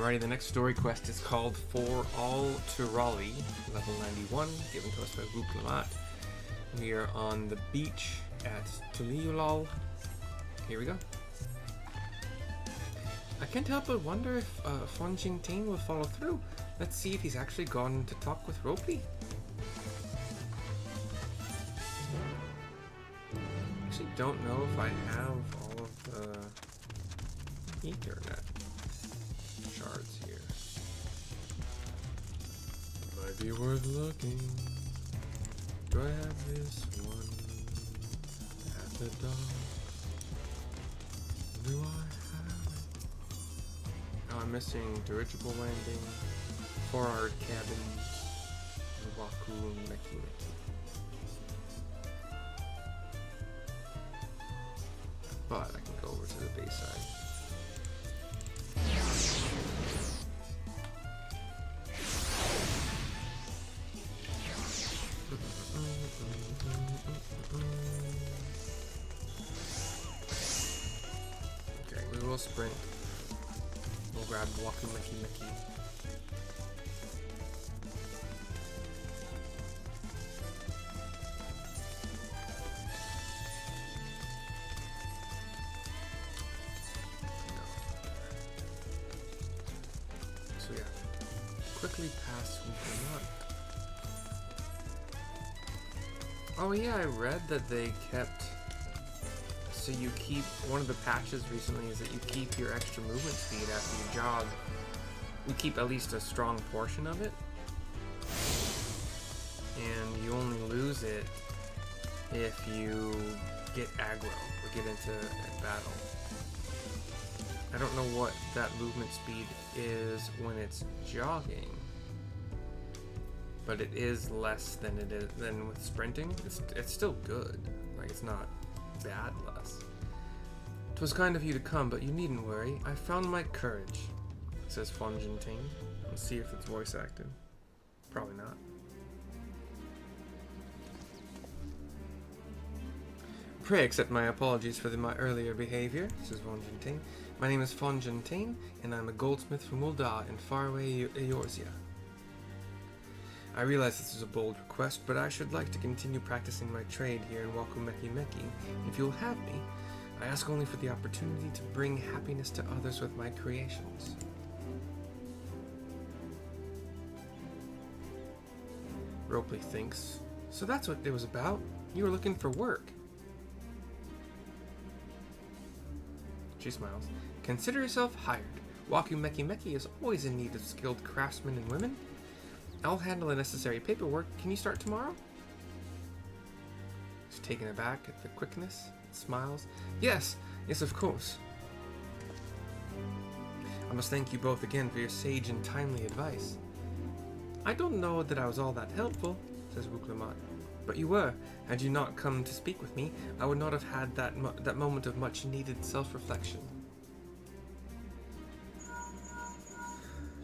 Alrighty, the next story quest is called For All Turali, level 91, given to us by Wuklamat. We are on the beach at Turali. Here we go. I can't help but wonder if Fontjeantaine will follow through. Let's see if he's actually gone to talk with Ropey. Actually, don't know if I have all of the Ethernet shards here. Might be worth looking. Do I have this one at the dock? Do I have it? Oh, I'm missing dirigible landing, 4-hour cabins, Waku Meki Meki. But I can go over to the Bayside. Okay, we will sprint. We'll grab Waku Meki Meki. So yeah, quickly pass Wuklamat. Oh yeah, I read that they kept, so you keep, one of the patches recently is that you keep your extra movement speed after you jog. You keep at least a strong portion of it, and you only lose it if you get aggro or get into a battle. I don't know what that movement speed is when it's jogging, but it is less than it is than with sprinting. It's still good. Like, it's not bad less. 'Twas kind of you to come, but you needn't worry. I found my courage, says Fontjeantaine. Let's see if it's voice acted. Probably not. Pray accept my apologies for my earlier behavior, says Fontjeantaine. My name is Fontjeantaine, and I'm a goldsmith from Ul'dah in faraway Eorzea. I realize this is a bold request, but I should like to continue practicing my trade here in Waku Meki Meki. If you'll have me, I ask only for the opportunity to bring happiness to others with my creations. Ropey thinks. So that's what it was about? You were looking for work. She smiles. Consider yourself hired. Waku Meki Meki is always in need of skilled craftsmen and women. I'll handle the necessary paperwork. Can you start tomorrow? She's taken aback at the quickness. Smiles. Yes, of course. I must thank you both again for your sage and timely advice. I don't know that I was all that helpful, says Wuklamat. But you were. Had you not come to speak with me, I would not have had that moment of much needed self-reflection.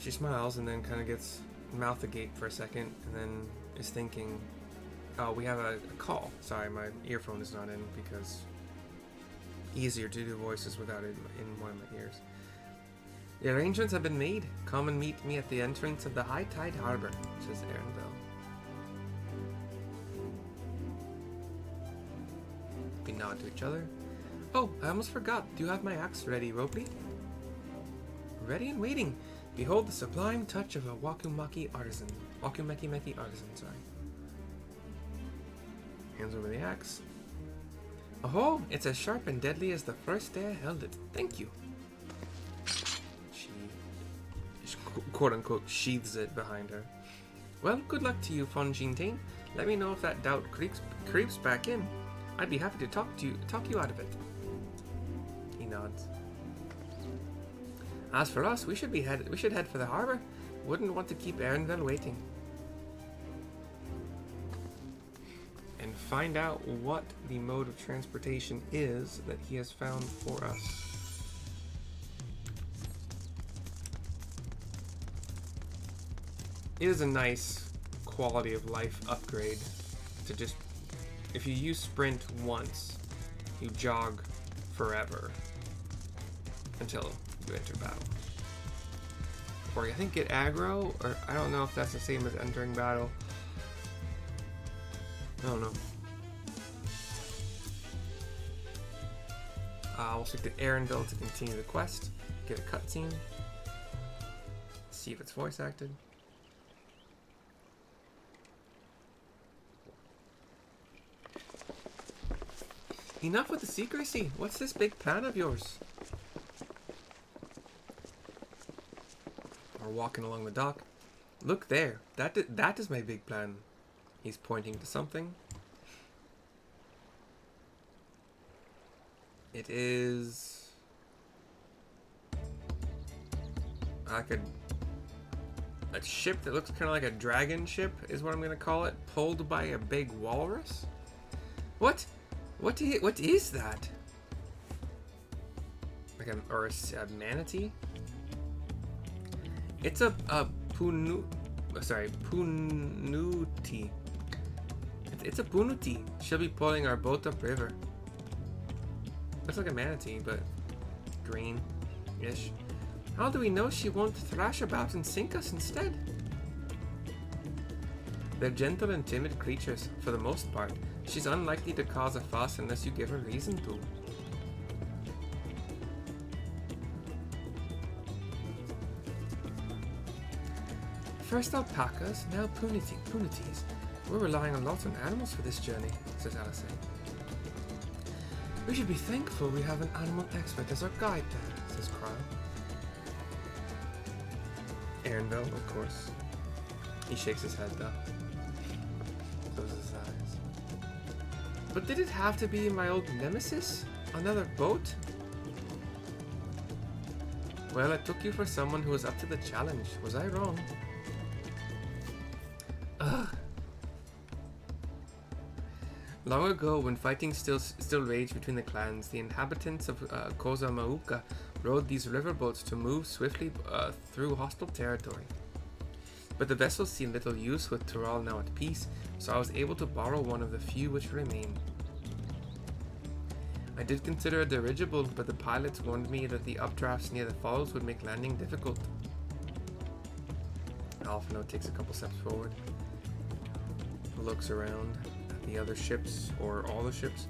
She smiles and then kind of gets mouth agape for a second, and then is thinking, oh, we have a call. Sorry, my earphone is not in because easier to do voices without it in one of my ears. The arrangements have been made. Come and meet me at the entrance of the High Tide Harbor, says Erenville. We nod to each other. Oh, I almost forgot. Do you have my axe ready, Ropey? Ready and waiting. Behold the sublime touch of a Waku Meki artisan. Waku Meki Meki artisan, sorry. Hands over the axe. Oh, it's as sharp and deadly as the first day I held it. Thank you. She quote-unquote sheathes it behind her. Well, good luck to you, Fontjeantaine. Let me know if that doubt creeps back in. I'd be happy to talk you out of it. He nods. As for us, we should head for the harbor. Wouldn't want to keep Erenville waiting. And find out what the mode of transportation is that he has found for us. It is a nice quality of life upgrade to just, if you use sprint once, you jog forever until you enter battle. Or I think get aggro, or I don't know if that's the same as entering battle. I don't know. We'll stick to Erenville to continue the quest. Get a cutscene. See if it's voice acted. Enough with the secrecy. What's this big plan of yours? We're walking along the dock. Look there. That is my big plan. He's pointing to something. It is like a ship that looks kind of like a dragon ship is what I'm gonna call it, pulled by a big walrus. What? What is that? Like a manatee? It's a punuti. It's a punuti. She'll be pulling our boat upriver. Looks like a manatee, but green-ish. How do we know she won't thrash about and sink us instead? They're gentle and timid creatures, for the most part. She's unlikely to cause a fuss unless you give her reason to. First alpacas, now punities. We're relying a lot on animals for this journey, says Alice. We should be thankful we have an animal expert as our guide there, says Crow. Erenville, of course. He shakes his head though. Closes his eyes. But did it have to be my old nemesis? Another boat? Well, I took you for someone who was up to the challenge. Was I wrong? Ugh. Long ago, when fighting still raged between the clans, the inhabitants of Kozamauka rode these riverboats to move swiftly through hostile territory. But the vessels seemed little use with Turali now at peace, so I was able to borrow one of the few which remained. I did consider a dirigible, but the pilots warned me that the updrafts near the falls would make landing difficult. Alphino takes a couple steps forward, looks around at the other ships, or all the ships.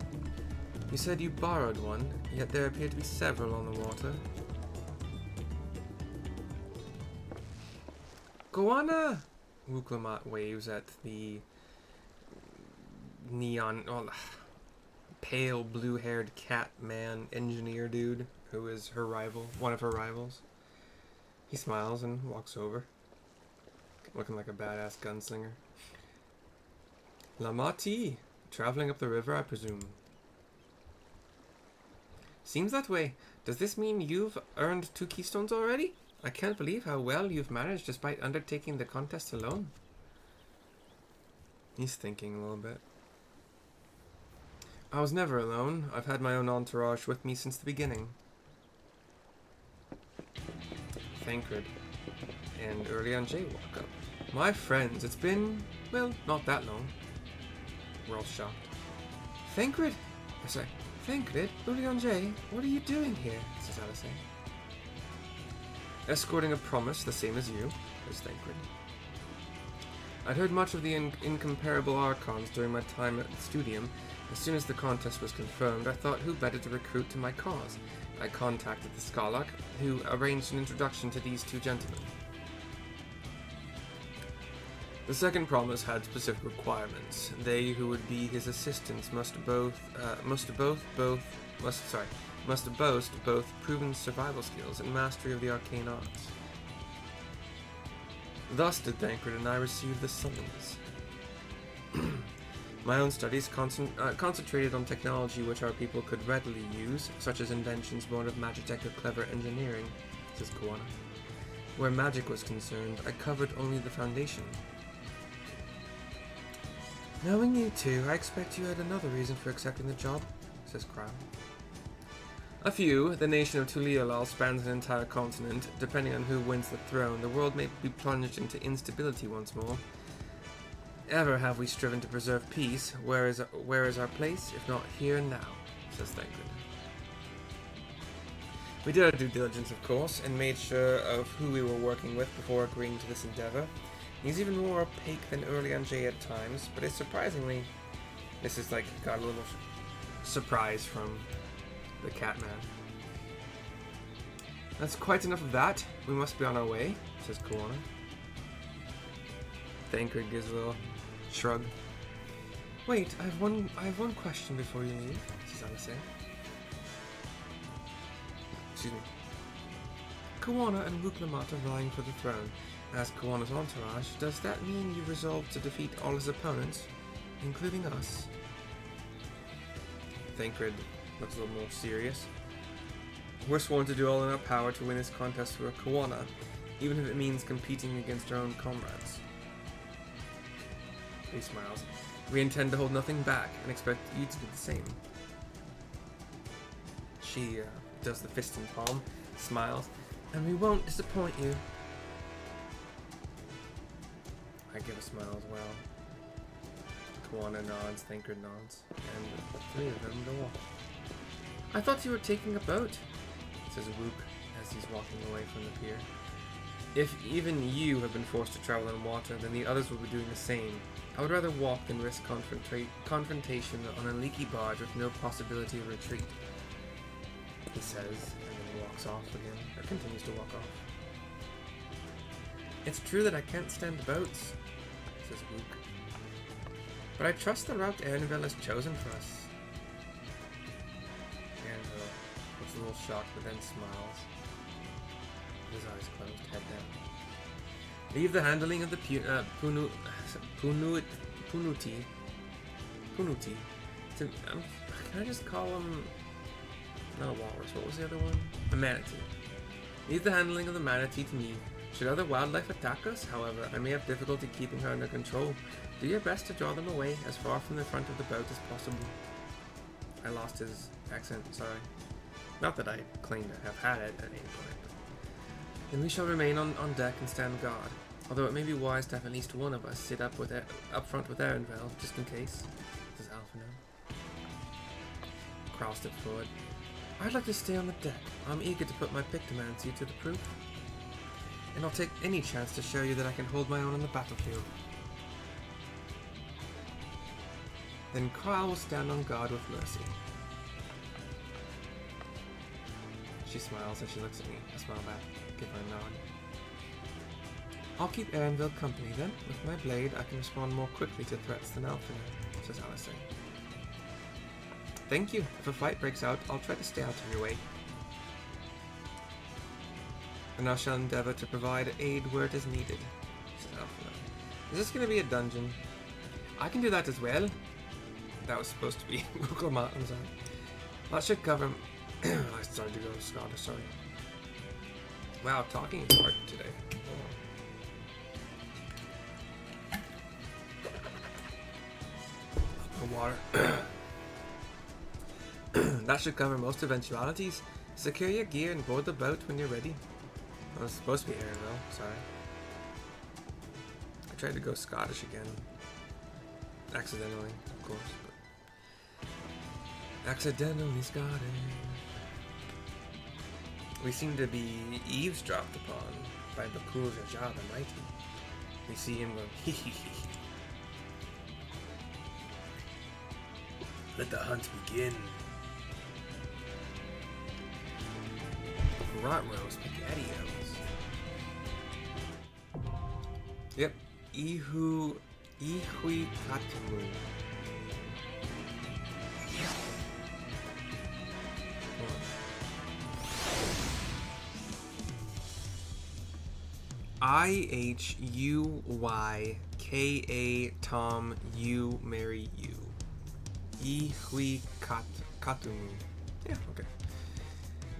You said you borrowed one, yet there appear to be several on the water. Goanna! Wuklamat waves at the pale blue-haired cat man engineer dude who is her rival, one of her rivals. He smiles and walks over, looking like a badass gunslinger. Lamati, traveling up the river, I presume. Seems that way. Does this mean you've earned 2 keystones already? I can't believe how well you've managed despite undertaking the contest alone. He's thinking a little bit. I was never alone. I've had my own entourage with me since the beginning. Thancred and Urian J walk up. My friends, it's been, well, not that long. We're all shocked. Thancred? Thancred? Urian J, what are you doing here? Says Alice. Escorting a promise, the same as you, says Thancred. I'd heard much of the incomparable archons during my time at the studium. As soon as the contest was confirmed, I thought who better to recruit to my cause. I contacted the Skarlock, who arranged an introduction to these 2 gentlemen. The second promise had specific requirements. They who would be his assistants must boast both proven survival skills and mastery of the arcane arts. Thus did Thancred and I receive the summons. My own studies concentrated on technology which our people could readily use, such as inventions born of magitech or clever engineering, says Goanna. Where magic was concerned, I covered only the foundation. Knowing you two, I expect you had another reason for accepting the job, says Crow. A few. The nation of Tuliolal spans an entire continent. Depending on who wins the throne, the world may be plunged into instability once more. Ever have we striven to preserve peace? Where is our place, if not here and now, says Thancred. We did our due diligence, of course, and made sure of who we were working with before agreeing to this endeavor. He's even more opaque than early on Jay at times, but it's surprisingly... This is like, got a little surprise from the Catman. That's quite enough of that. We must be on our way, says Kawana. Thancred gives a little shrug. Wait, I have one question before you leave, says Alice. Excuse me. Kawana and Wuklamat are vying for the throne. As Kawana's entourage, does that mean you resolve to defeat all his opponents, including us? Thancred looks a little more serious. We're sworn to do all in our power to win this contest for Kawana, even if it means competing against our own comrades. He smiles. We intend to hold nothing back and expect you to do the same. She does the fist in palm, smiles, and we won't disappoint you. I give a smile as well. Kawana nods, Thancred nods, and the three of them go off. I thought you were taking a boat, says Wook as he's walking away from the pier. If even you have been forced to travel on water, then the others will be doing the same. I would rather walk than risk confrontation on a leaky barge with no possibility of retreat, he says, and then walks off again, or continues to walk off. It's true that I can't stand boats, says Wook, but I trust the route Erenville has chosen for us. Erenville looks a little shocked, but then smiles. His eyes closed, head down. Leave the handling of the Punuti. To, can I just call him... Not a walrus, what was the other one? A manatee. Leave the handling of the manatee to me. Should other wildlife attack us, however, I may have difficulty keeping her under control. Do your best to draw them away as far from the front of the boat as possible. I lost his accent, sorry. Not that I claim to have had it at any point. Then we shall remain on deck and stand guard. Although it may be wise to have at least one of us sit up front with Erenville, just in case. Does Alpha know? Krall steps forward. I'd like to stay on the deck. I'm eager to put my pictomancy to the proof. And I'll take any chance to show you that I can hold my own on the battlefield. Then Krall will stand on guard with mercy. She smiles as she looks at me. I smile back, give her a nod. I'll keep Erenville company then. With my blade, I can respond more quickly to threats than Alphinaud, says Alice. Thank you. If a fight breaks out, I'll try to stay out of your way. And I shall endeavor to provide aid where it is needed, says Alphinaud. Is this going to be a dungeon? I can do that as well. That was supposed to be Wuklamat, I'm sorry. That should cover... I started to go Scottish, sorry. Wow, talking is hard today. Water. That should cover most eventualities. Secure your gear and board the boat when you're ready. Well, it's supposed to be Erenville, sorry. I tried to go Scottish again. Accidentally, of course. But accidentally Scottish. We seem to be eavesdropped upon by Bakul Jajah the Mighty. We see him go, hee hee hee. Let the hunt begin. Rot roast spaghettios. Yep. Ihui Katamu. IHUYKA Tom U marry you. Ihui Katumu. Yeah, okay.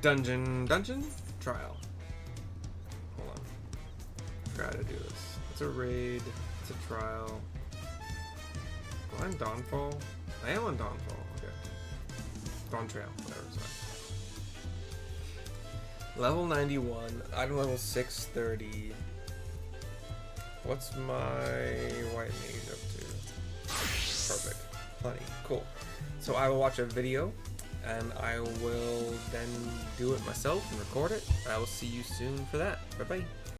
Dungeon trial. Hold on. Try to do this. It's a raid. It's a trial. Am I on Dawnfall? I am on Dawnfall. Okay. Dawn Trail. Whatever. Sorry. Level 91. Item level 630. What's my white mage up to? Perfect. Plenty. Cool. So I will watch a video and I will then do it myself and record it. I will see you soon for that. Bye bye.